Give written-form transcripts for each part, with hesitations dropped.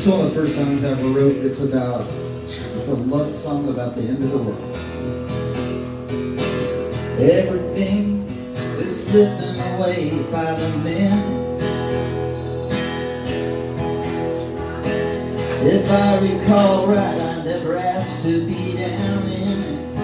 one of the first songs I ever wrote. It's a love song about the end of the world. Everything is slipping away by the minute. If I recall right, I never asked to be down in it.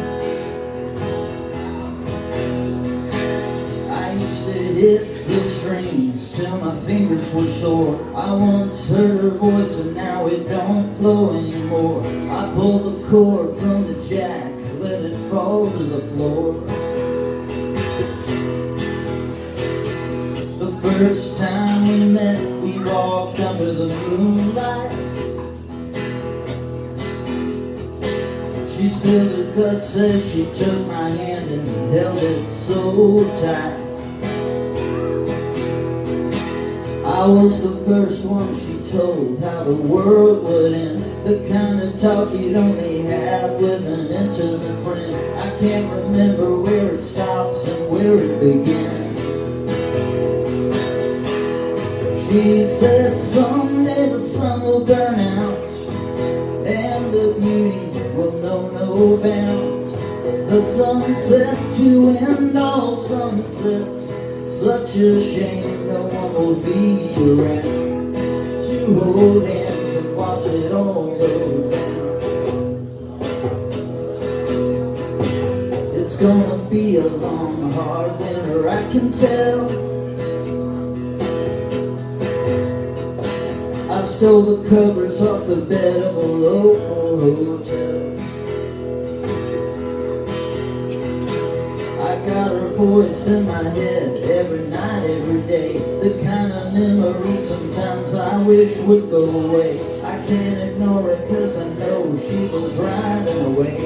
I used to hit the strings till my fingers were sore. I once heard her voice and now it don't flow anymore. I pull the cord from the jack, let it fall to the floor. The first time we met, we walked under the moonlight. She spilled her guts as she took my hand and held it so tight. I was the first one she told how the world would end. The kind of talk you'd only have with an intimate friend. I can't remember where it stops and where it begins. She said someday the sun will burn out and the beauty will know no bounds. The sunset to end all sunsets. Such a shame no one will be around to hold hands and watch it all go down. It's gonna be a long, hard winter, I can tell. I stole the covers off the bed of a local hotel. I got her voice in my head every night, every day. The kind of memory sometimes I wish would go away. I can't ignore it cause I know she was right in a way.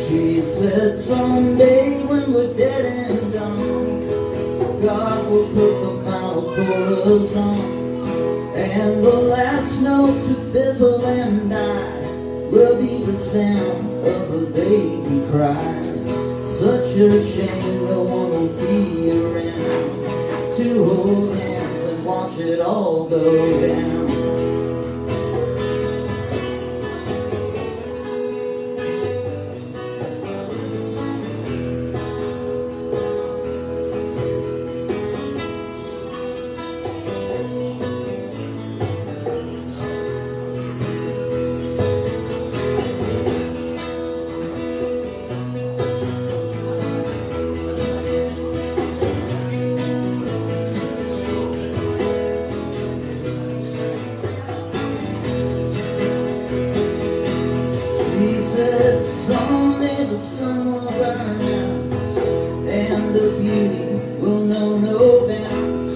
She said someday when we're dead and gone, God will put the final chorus on. And the last note to fizzle and die will be the sound of a baby cry. Such a shame no one will be around to hold hands and watch it all go down. Someday the sun will burn out and the beauty will know no bounds.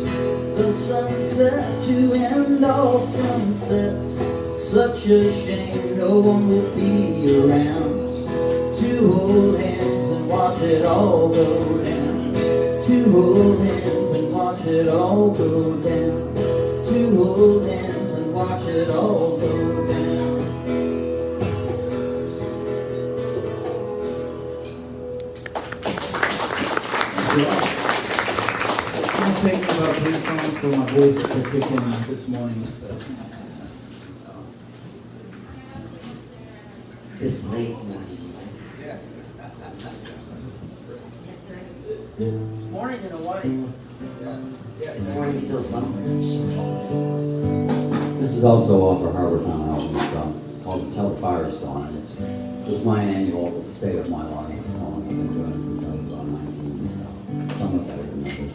The sunset to end all sunsets. Such a shame no one will be around to hold hands and watch it all go down. To hold hands and watch it all go down. To hold hands and watch it all go down. It's going to take me about 3 songs for my voice to kick in this morning. So. It's late morning. It's morning in Hawaii. It's morning still somewhere. This is also off our Harbortown album. It's called Tell the Fire's Gone. It was my annual State of My Life song. I've been doing it since I was about 19. So some of that I remember.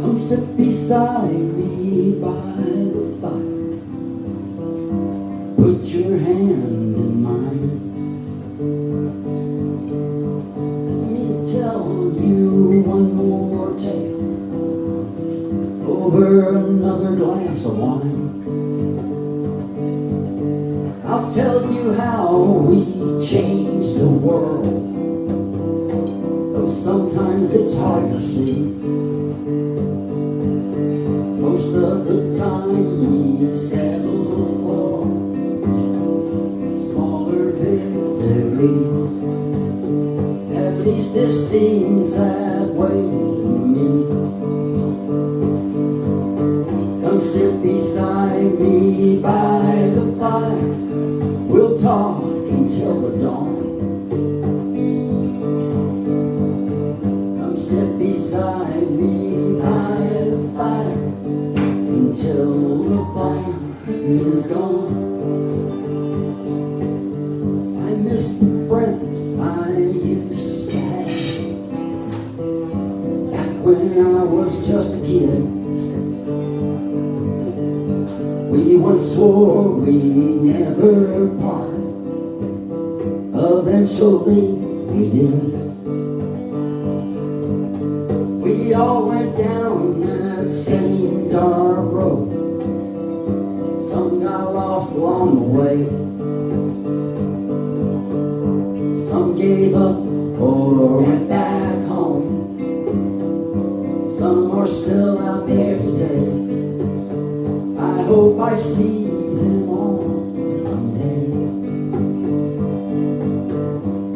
Come sit beside me by the fire. Put your hand in mine. Let me tell you one more tale over another glass of wine. I'll tell you how we changed the world see. Most of the time we settle for smaller victories. At least it seems that way to me. Come sit beside me by the fire. We'll talk until the dawn. Come sit beside me by the fire until the fire is gone. I miss the friends I used to have back when I was just a kid. We once swore we'd never part. Eventually we did. We all went down that same dark road. Some got lost along the way. Some gave up or went back home. Some are still out there today. I hope I see them all someday.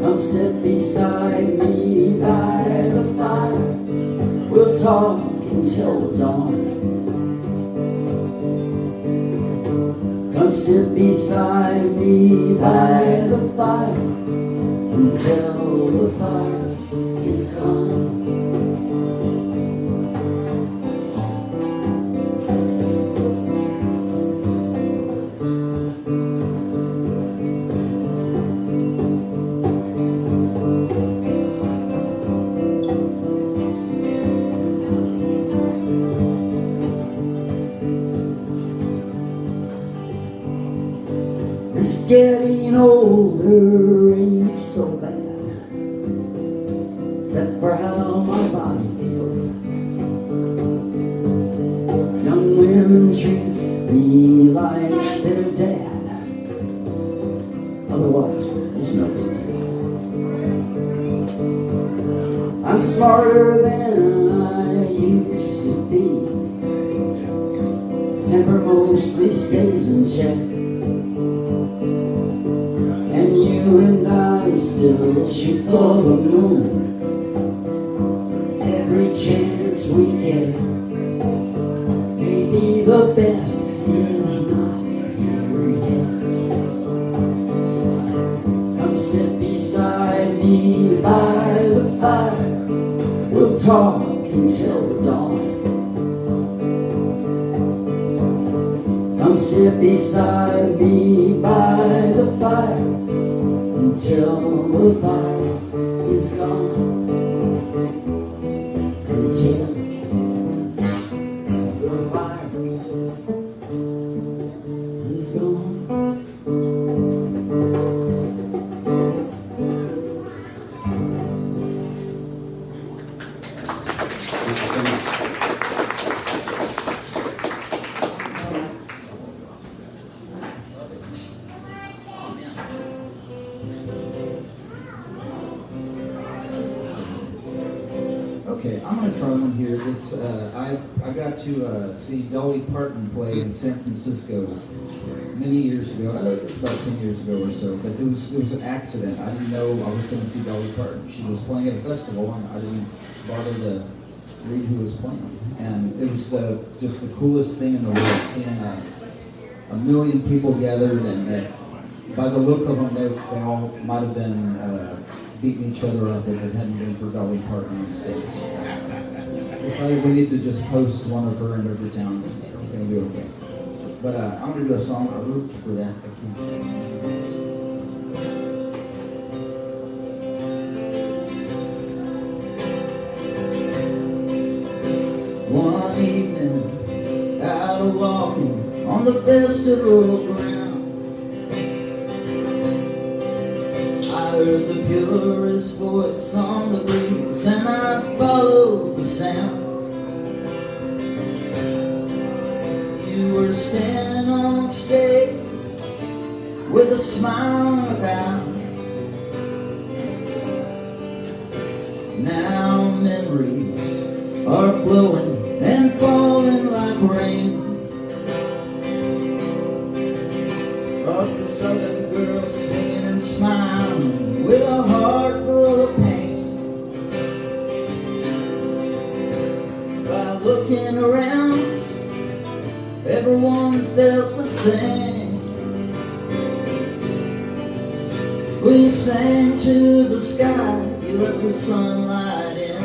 Come sit beside me by the fire. We'll talk until the dawn. Come sit beside me by the fire until the fire is gone. This getting older ain't so bad, except for how my body feels. Young women treat me like their dad. Otherwise, it's no big deal. I'm smarter than I used to be. Temper mostly stays in check. You and I still shoot for the moon every chance we get. Maybe the best is not here yet. Come sit beside me by the fire. We'll talk until the dawn. Come sit beside me by the fire until the fire is gone. Until the fire is gone. Okay, I'm gonna try one here. This I got to see Dolly Parton play in San Francisco many years ago. It was about 10 years ago or so. But it was an accident. I didn't know I was going to see Dolly Parton. She was playing at a festival, and I didn't bother to read who was playing. And it was just the coolest thing in the world, seeing a million people gathered, and by the look of them, they all might have been beating each other up if it hadn't been for Dolly Parton on stage. Decided we need to just post one of her in every town. Everything will be okay. But I'm going to do a song I wrote for that occasion. One evening, out walking on the festival ground, I heard the purest voice on the breeze, and I followed the sound. You were standing on stage with a smile about. Now memories are flowing and falling like rain. Of the southern girl singing and smiling with a heart full of pain. By looking around, everyone felt the same. We sang to the sky, you let the sunlight in.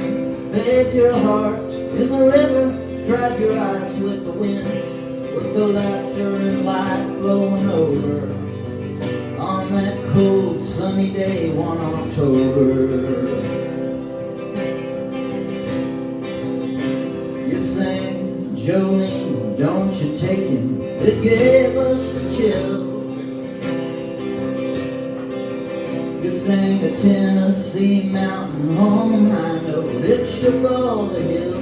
Bathe your heart in the river, dry your eyes with the wind, with the laughter and light flowing over. On that cold sunny day, one October. You sang, Jolene, don't you take him, it gave us a chill. You sang a Tennessee mountain home high note, it shook all the hills.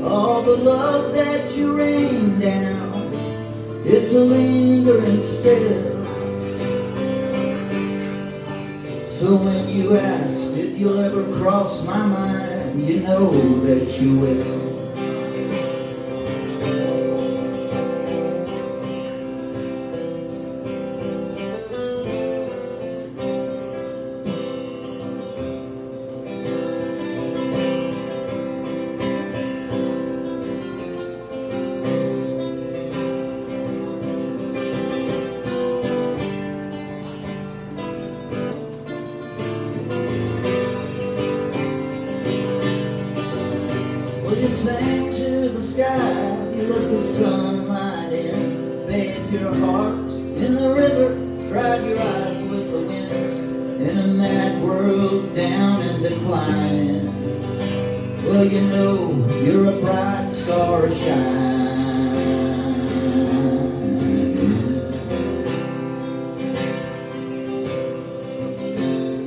All the love that you rained down, it's a lingering still. So when you ask if you'll ever cross my mind, you know that you will. You sang to the sky, you let the sunlight in. Bathe your heart in the river, dry your eyes with the winds. In a mad world down and declining, well, you know you're a bright star shining.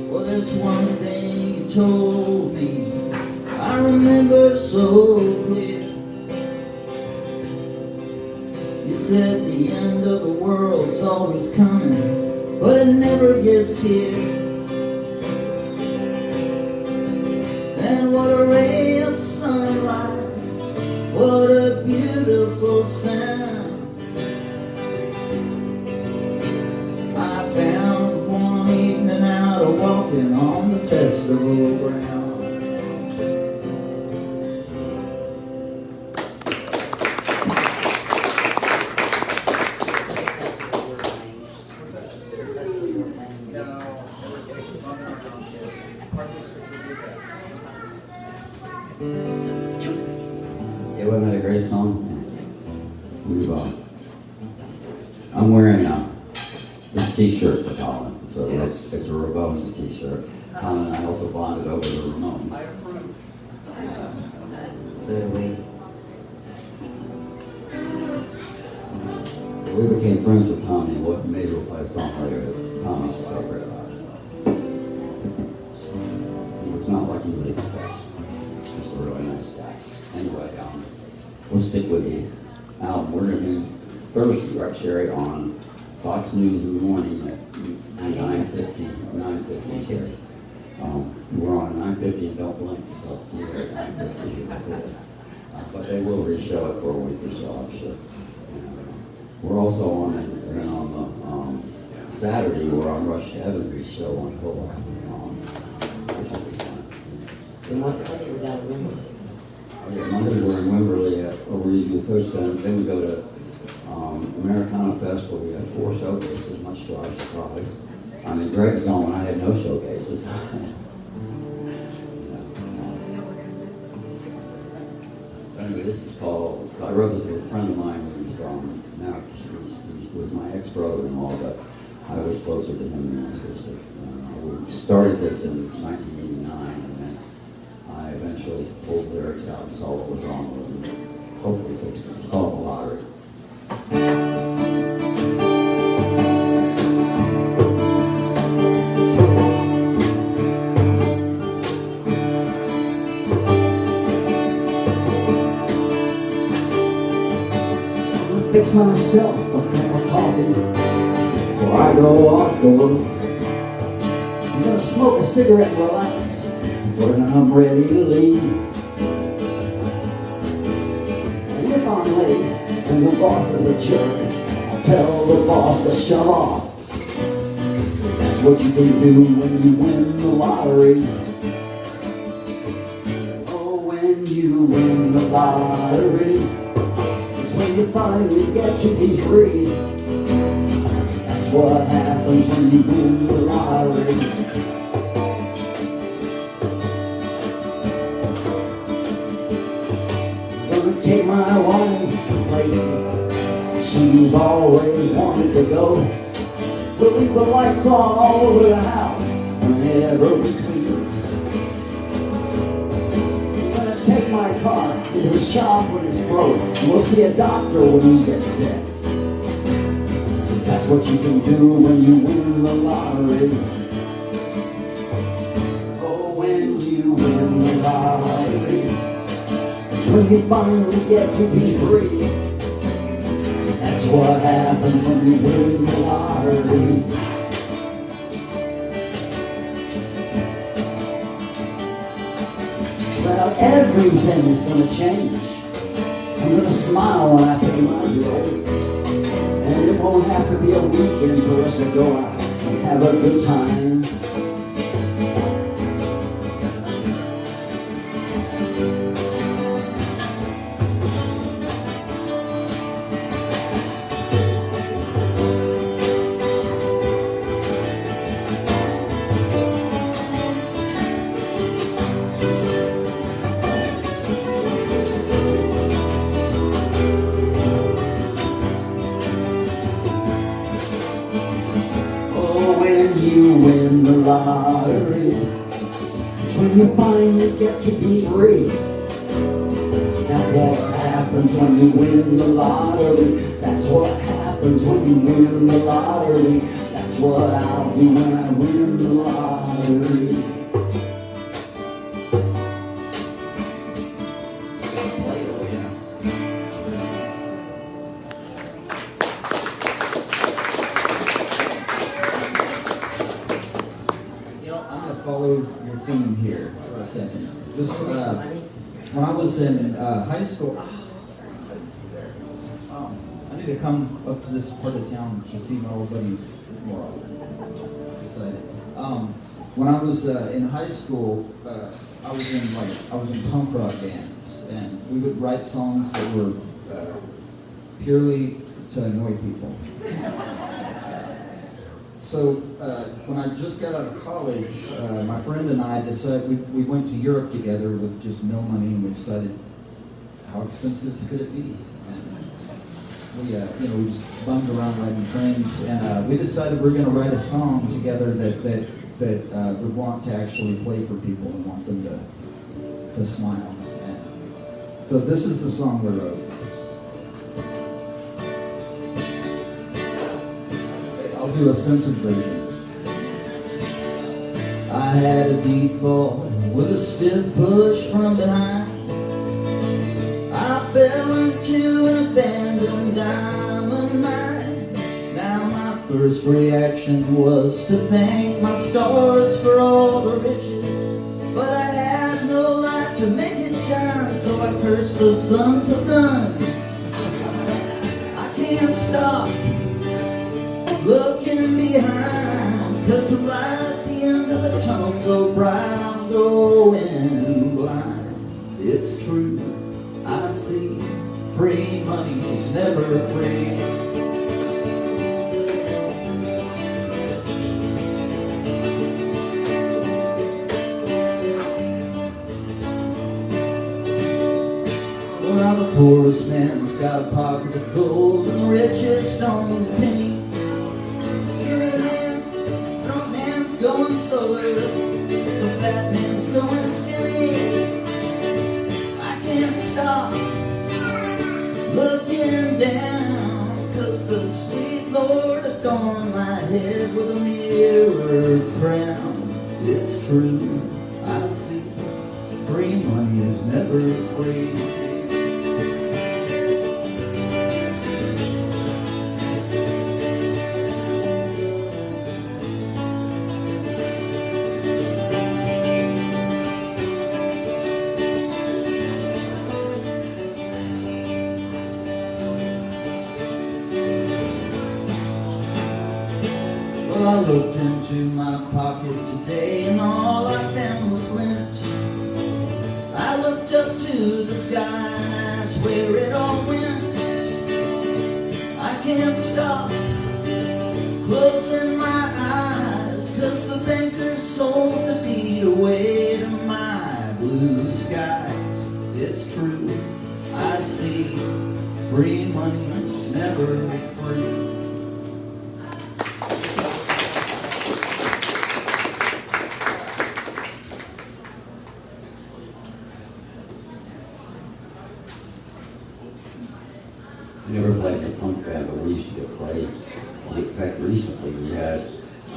Well, there's one thing you told me I remember so clear. You said the end of the world's always coming, but it never gets here. And what a ray of sunlight, what a beautiful sound. I found one evening out of walking on the festival ground. Yeah, wasn't that a great song? Move on. I'm wearing this t-shirt for Colin. So it's a Ramones t-shirt. Colin and I also bonded over the Ramones. I approve. So we became friends with Tommy, and what made her play a song later that Tommy was so great about. He was not like you would expect. Just a really nice guy. Anyway, we'll stick with the album. We're going to do Thursday, right, Sherry, on Fox News in the morning at 9:50 here. We're on 9:50 and don't blink, so we're at 9:50. You can see us. But they will re-show it for a week or so, I'm sure. We're also on the Saturday, we're on Rush Evans' show on Colin. Monday we're in Wimberley over usually Thursday, then we go to Americana Fest where we have 4 showcases, much to our surprise. I mean, Greg's gone when I had no showcases. Anyway, this is called, I wrote this with a friend of mine who's now deceased. He was my ex-brother-in-law, but I was closer to him than my sister. We started this in 1989, and then I eventually pulled lyrics out and saw what was wrong with them. Hopefully fixed it. It's called The Lottery. Fix myself a cup of coffee before I go off to work. I'm gonna smoke a cigarette and relax when I'm ready to leave. And if I'm late and the boss is a jerk, I'll tell the boss to shut off. That's what you can do when you win the lottery. Oh, when you win the lottery, it's when you finally get to be free. That's what happens when you win the lottery. Gonna take my wife to places she's always wanted to go. We'll leave the lights on all over the house whenever we cleans. I'm gonna take my car to the shop when it's broke, and we'll see a doctor when he gets sick. 'Cause that's what you can do when you win the lottery. Oh, when you win the lottery, it's when you finally get to be free. That's what happens when you win the lottery. Well, everything is gonna change. I'm gonna smile when I pay my bills. And it won't have to be a weekend for us to go out and have a good time. You win the lottery, it's when you finally get to be free. That's what happens when you win the lottery. That's what happens when you win the lottery. That's what I'll do when I win the lottery. Follow your theme here for a second. This, when I was in high school, I need to come up to this part of town to see my old buddies more often. Excited. When I was in high school, I was in punk rock bands, and we would write songs that were purely to annoy people. So when I just got out of college, my friend and I decided we went to Europe together with just no money, and we decided how expensive could it be. And we just bummed around riding trains, and we decided we're going to write a song together that would want to actually play for people and want them to smile. And so this is the song we wrote. I'll do a censored version. I had a deep fall with a stiff push from behind. I fell into an abandoned diamond mine. Now my first reaction was to thank my stars for all the riches, but I had no light to make it shine, so I cursed the sons of guns. I can't stop looking behind, 'cause the light at the end of the tunnel so bright, I'm going blind. It's true, I see, free money is never free. Well, the poorest man's got a pocket of gold, and the richest only pennies. Going sober, the fat man's going skinny. I can't stop looking down, 'cause the sweet Lord adorned my head with a mirror crown. It's true, I see, free money is never free. I looked into my pocket today and all I found was lint. I looked up to the sky and asked where it all went. I can't stop closing my eyes, 'cause the banker sold the deed away to my blue skies. It's true, I see, free money is never free. I never played in a punk band, but we used to get played. In fact, recently we had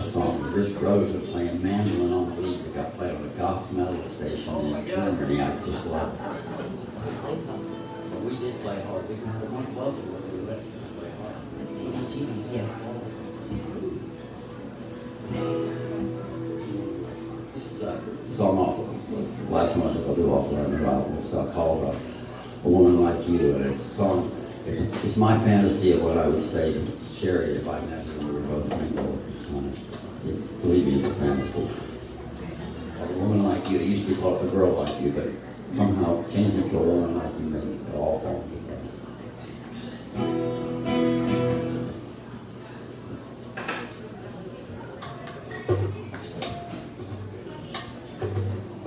a song with Rich Rose was playing mandolin on the lead that got played on a goth metal station in Germany. I just loved it. But we did play hard. We had one club where we let us play hard. This is a song off of the last one I'll do off of our new album. It's called A Woman Like You, and it's a song. It's my fantasy of what I would say to Sherry if I met her when we were both single. It's kind of, believe me, it's a fantasy. A woman like you, it used to be called A Girl Like You, but somehow changing to A Woman Like You made it all fall into place.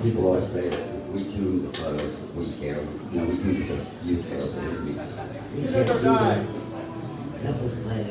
People always say that we tune because we care. You know, we tune because you care. Believe me. You can't see that. That's his plan.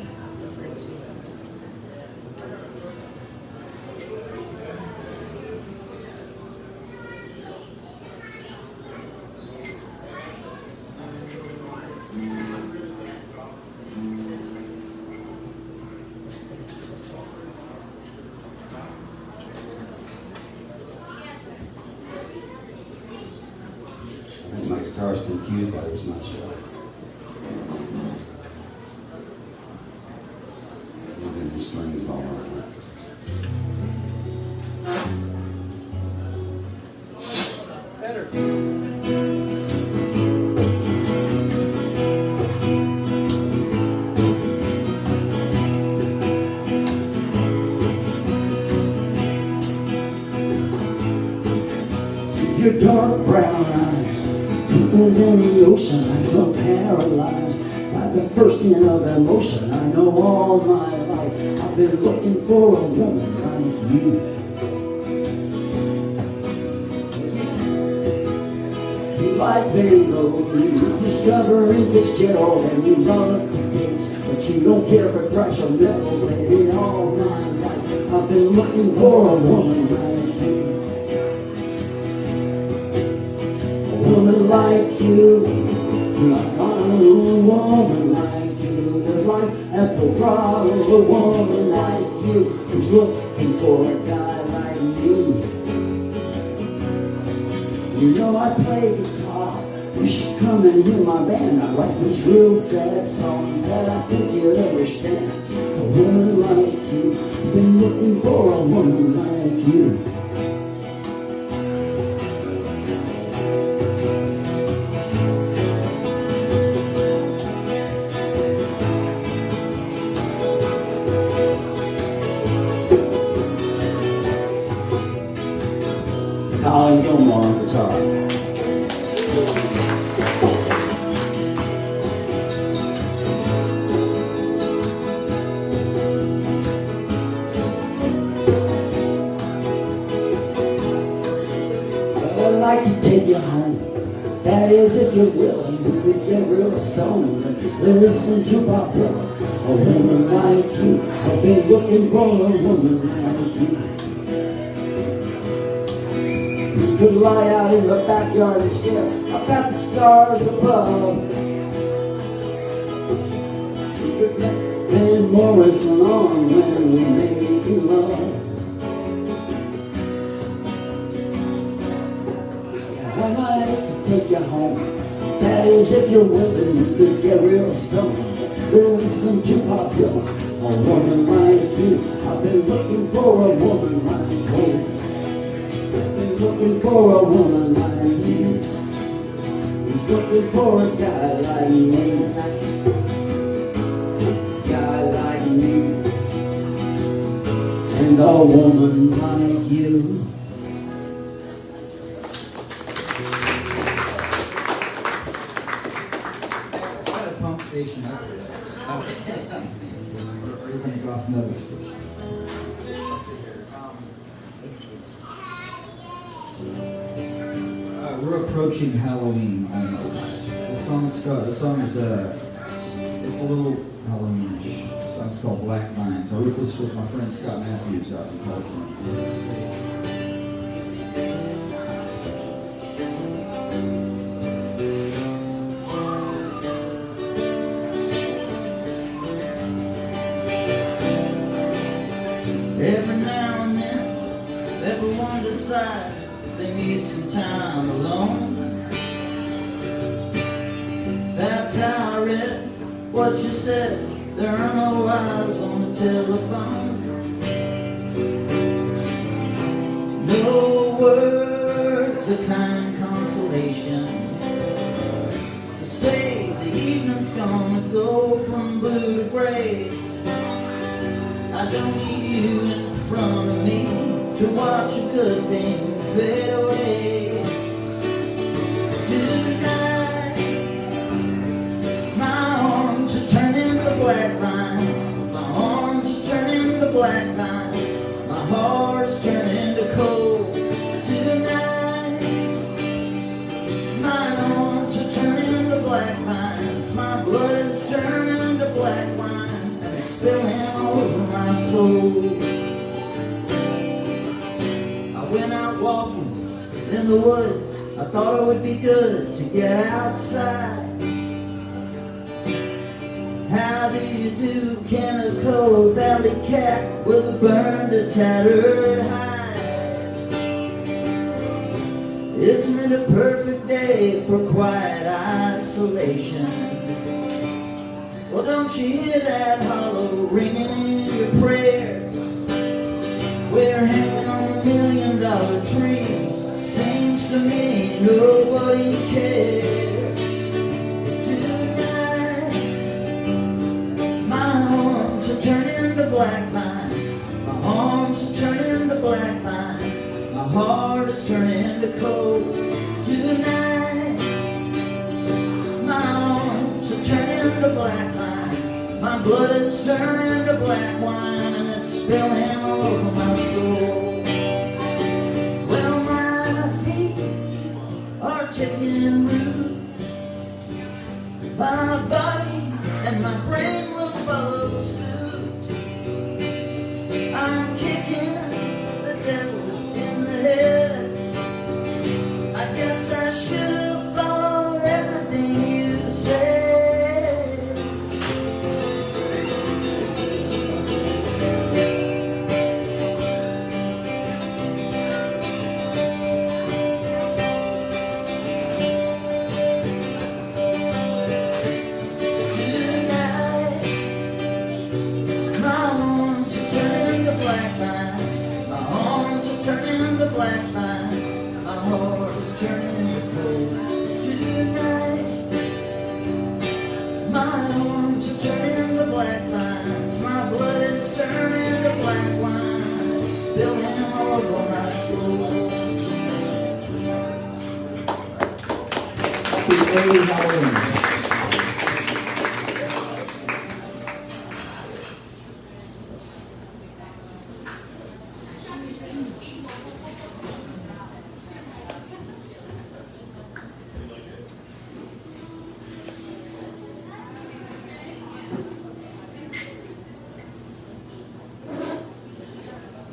I think my guitar is confused by this nice show. Moving the strings all over. Your dark brown eyes, deep as any ocean, I feel paralyzed by the first hint of emotion. I know all my life I've been looking for a woman like you. You like Van Gogh, you discover in Fitzgerald, and you love the dates, but you don't care for thrash or metal. Baby, all my life I've been looking for a woman like you. A woman like you, like a woman like you. There's life at full throttle. A woman like you who's looking for a guy like me. You know I play guitar. You should come and hear my band. I write these real sad songs that I think you'd understand. A woman like you, been looking for a woman like you. Colin Gilmore on guitar. I'd like to take you home. That is, if you're willing, we could get real stoned and listen to Bob Dylan. A woman like you, I've been looking for a woman like you. We could lie out in the backyard and stare up at the stars above. We could let Van Morrison on when we make love. I'd like to take you home. That is, if you're willing, you could get real stoned. Listen to Bob Dylan. A woman like you, I've been looking for a woman like you. I've been looking for a woman like you. Who's looking for a guy like me. Guy like me. and a woman like you. At a pump station up there. Or you're gonna go off another station. We're approaching Halloween almost. The song is it's a little Halloweenish. The song's called Black Vines. I wrote this with my friend Scott Matthews out in California. Every now and then, everyone decides they need some time alone. That's how I read what you said. There are no eyes on the telephone. No words of kind consolation. You say the evening's gonna go from blue to gray. I don't need you in front of me to watch a good thing fade away. Tonight, my arms are turning to black vines. My arms are turning to black vines. My heart is turning to cold. Tonight, my arms are turning to black vines. My blood is turning to black wine, and it's spilling all over my soul. I went out walking in the woods. I thought it would be good to get outside. How do you do, Canico Valley cat with a burned and tattered hide? Isn't it a perfect day for quiet isolation? Well, don't you hear that hollow ringing in your prayers? We're hanging on $1 million tree. Seems to me nobody cares. Tonight, my arms are turning to black vines. My arms are turning to black vines. My heart is turning to cold. Tonight, my arms are turning to black vines. My blood is turning to black wine, and it's spilling all over my soul. Well, my feet are taking root. My body and my brain will follow suit. I'm kicking the devil in the head. I guess I should have followed everything you said.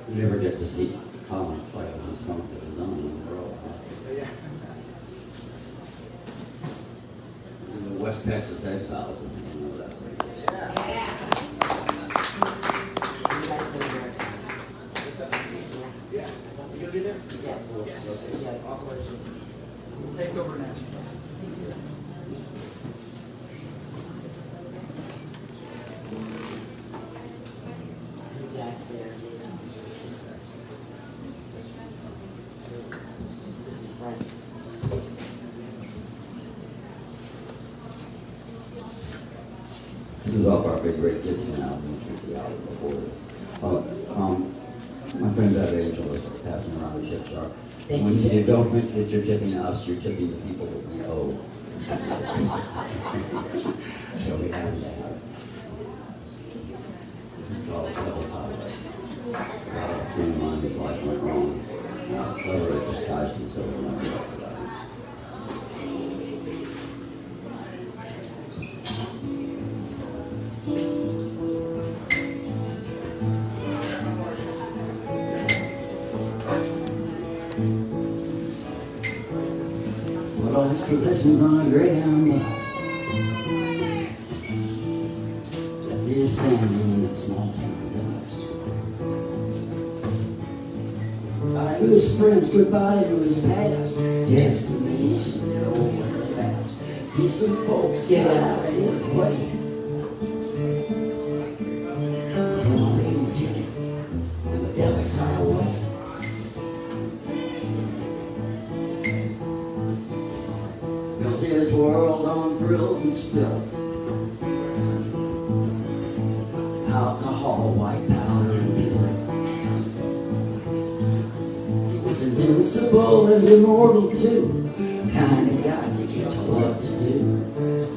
You never get to see Colin play on songs of his own in the world. Huh? The West Texas Exiles, if you know that. Yeah. You gonna be there? Yes. Yes. Awesome. We'll take over now. Jack's there. This is Frank's. This is off our Big Ray Gibson album, which was the album before this. are. Thank When you. you don't think that you're tipping us, you're tipping the people that we owe. So we have that. This is called Devil's Highway. A friend of mine, his life went wrong. Now, clever it disguised himself in my drugs about it. Put all his possessions on a Greyhound bus. Left his family in that small town dust. Goodbye to his friends, goodbye to his past. Destination nowhere fast. Keep some folks, get out of his way. Put my baby's ticket on the Devil's Highway. Built his world on thrills and spills. Alcohol, white powder, and pills. He was invincible and immortal too. Kind of guy you can't tell what to do.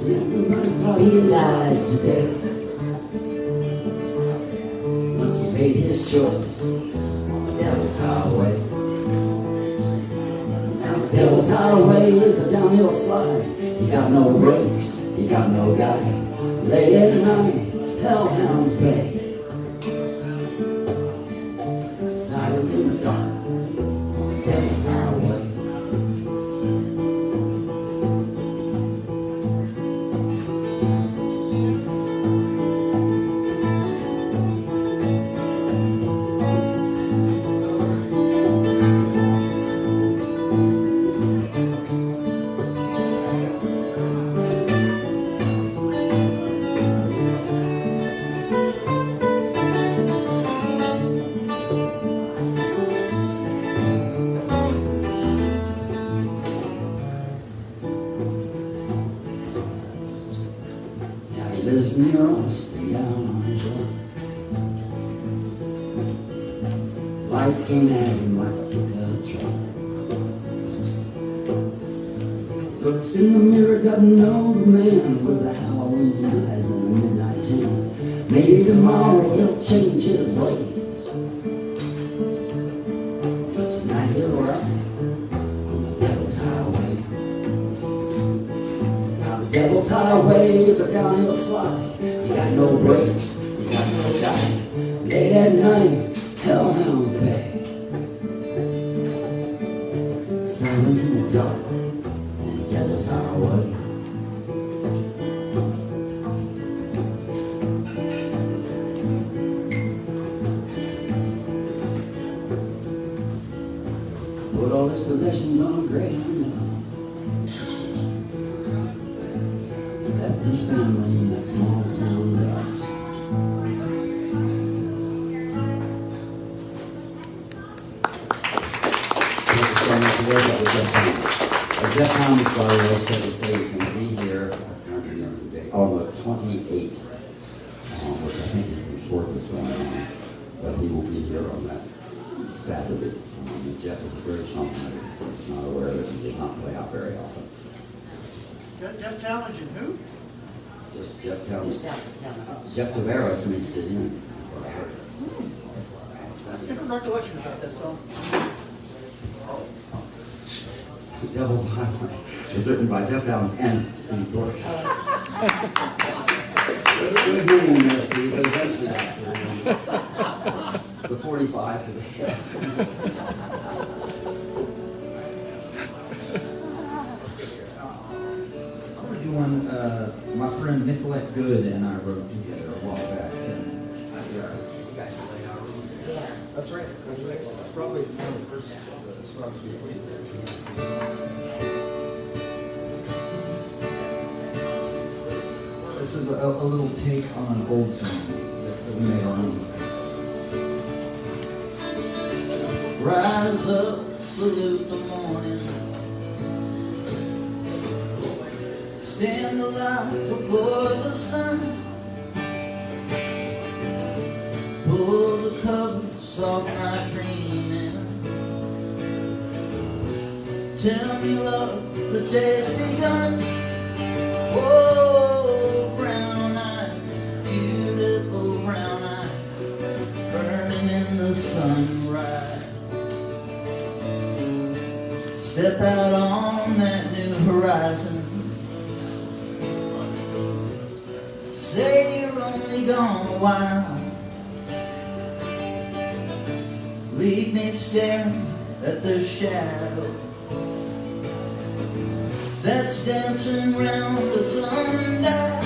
Everybody thought he lied today. Once he made his choice on the Devil's Highway. Now the Devil's Highway is a downhill slide. You got no brakes, you got no guide. Late at night, Hellhounds Bay. Silence in the dark on the Devil's Highway. Now he lives near us and down on his luck. Life came at him like a pickup truck. Looks in the mirror, doesn't know the man with the Halloween eyes and the midnight tan. Maybe tomorrow he'll change his ways, but tonight he'll ride on the Devil's Highway. Now the Devil's Highway is a downhill slide. You got no brakes, you got no guide. Late at night, Hellhounds Bay. Silence in the dark on the Devil's Highway. Put all his possessions on a Greyhound bus. Left his family in that small town dust. Thank you so much. That was Jeff Thomas. Jeff Thomas, by the way, said he's going to be here on the 28th, which I think his work is going on, but he will be here on that Saturday. Jeff is a British songwriter. He's not aware that he does not play out very often. Jeff challenging who? Just Jeff Thomas. Jeff Tavares, and he's sitting in. Different recollection about that song. The Devil's Highway is written by Jeff Downs and Steve Brokus. Good name there, Steve, but eventually the 45 to the I'm gonna do one my friend Nicolette Good and I wrote together a while back. That's right. That's right. It's probably one of the first songs we played. This is a little take on an old song that we made our own. Rise up, salute the morning. Stand alive before the sun. Pull the covers off my dreaming. Tell me, love, the day's begun. Oh, brown eyes, beautiful brown eyes, burning in the sunrise. Step out on that new horizon. Say you're only gone a while. Leave me staring at the shadow that's dancing round the sundial.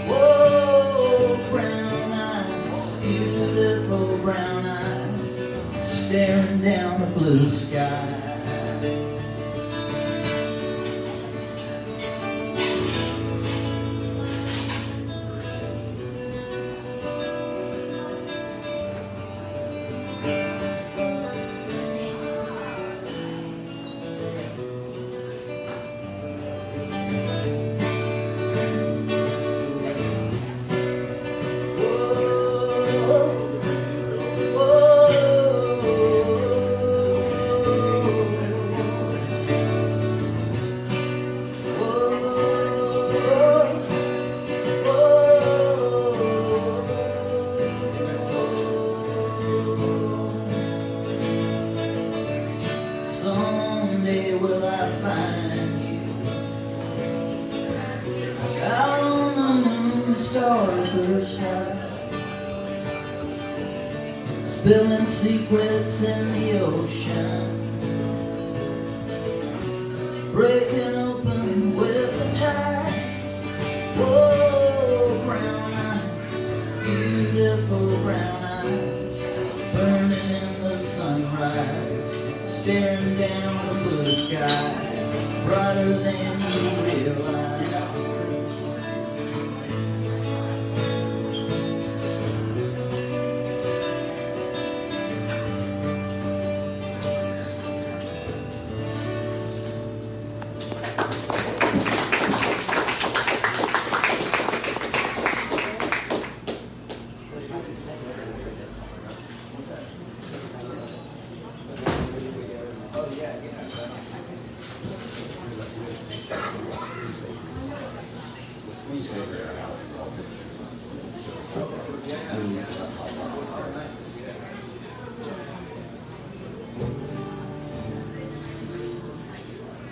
Whoa, brown eyes, beautiful brown eyes, staring down the blue sky. Someday will I find you out on the moon, starboard side, spilling secrets in the ocean, breaking open with the tide. Whoa, brown eyes, beautiful brown eyes, burning in the sunrise, staring down the blue sky, brighter than you realize.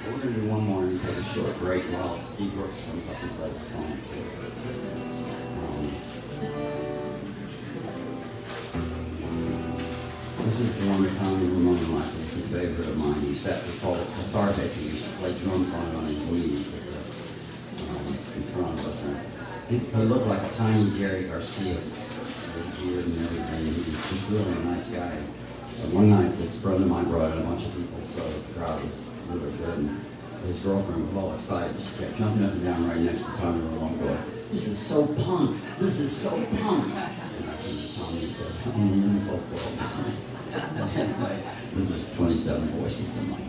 We're going to do one more and take a short break while Steve Brooks comes up and plays a song. This is one that Tommy Ramone liked. It's his favorite of mine. He sat with Paul guitar pick. He used to play drums on it on his knees in front of us. And he looked like a tiny Jerry Garcia with beard and everything. He was just really a nice guy. One night, this friend of mine brought in a bunch of people, so the crowd was really good. And his girlfriend was all excited. She kept jumping up and down right next to Tommy Ramone going, "This is so punk! This is so punk!" And I think Tommy said, "I'm in the folk world." Anyway, this is 27 Voices in my head.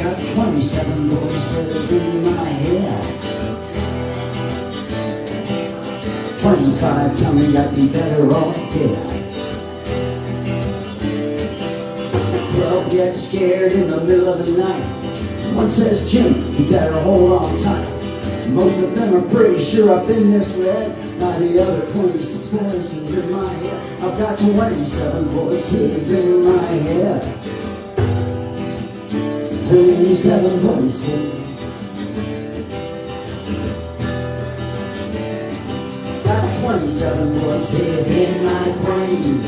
Got 27 voices in my head. 25 tell me I'd be better off dead. 12 get scared in the middle of the night. One says, "Jim, you better hold on tight." Most of them are pretty sure I've been misled by the other 26 voices in my head. I've got 27 voices in my head. 27 voices. Got 27 voices in my brain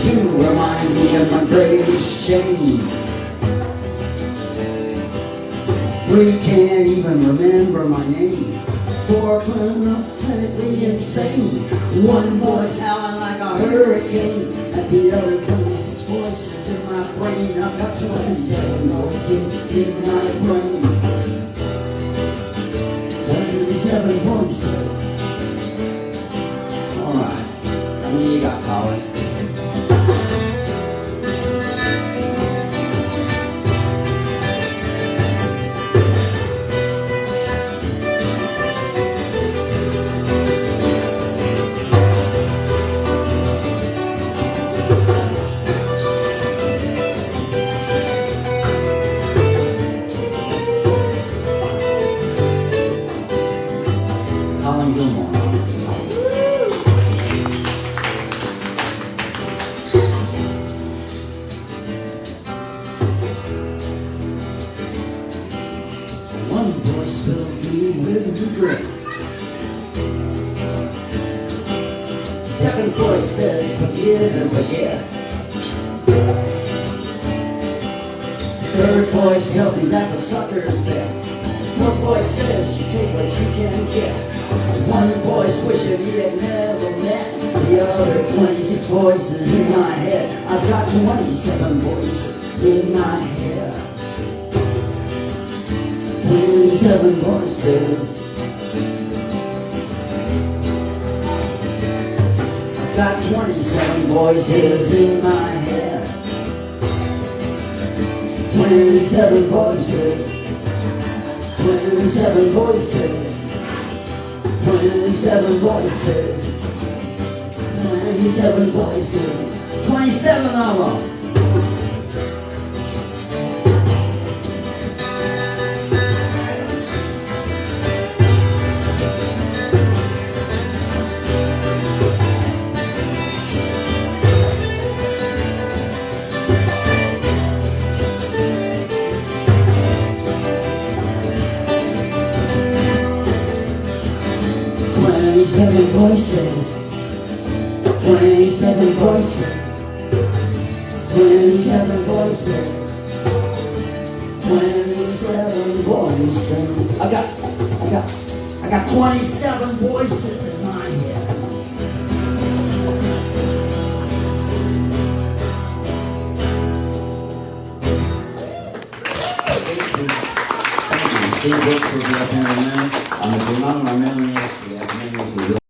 to remind me of my greatest shame. 3 can't even remember my name. 4 clinically insane. One voice howling like a hurricane, and the other 26 voices in my brain. I've got 27 voices in my brain. 27 voices. Alright. How many you got, Colin? Colin Gilmore. One voice fills me with regret. Second voice says forgive and forget. Third voice tells me that's a sucker's bet. Fourth voice says you take what you can get. One voice wishing he had never met. The other 26 voices in my head. I've got 27 voices in my head. 27 voices. I've got 27 voices in my head. 27 voices. 27 voices. 27 voices. 27 voices. 27 of them. Twenty-seven voices. 27 voices. 27 voices. 27 voices. I got 27 voices in my head. Thank you. Steve Brooks will be up here in a minute. If you're not on our mailing list, we have many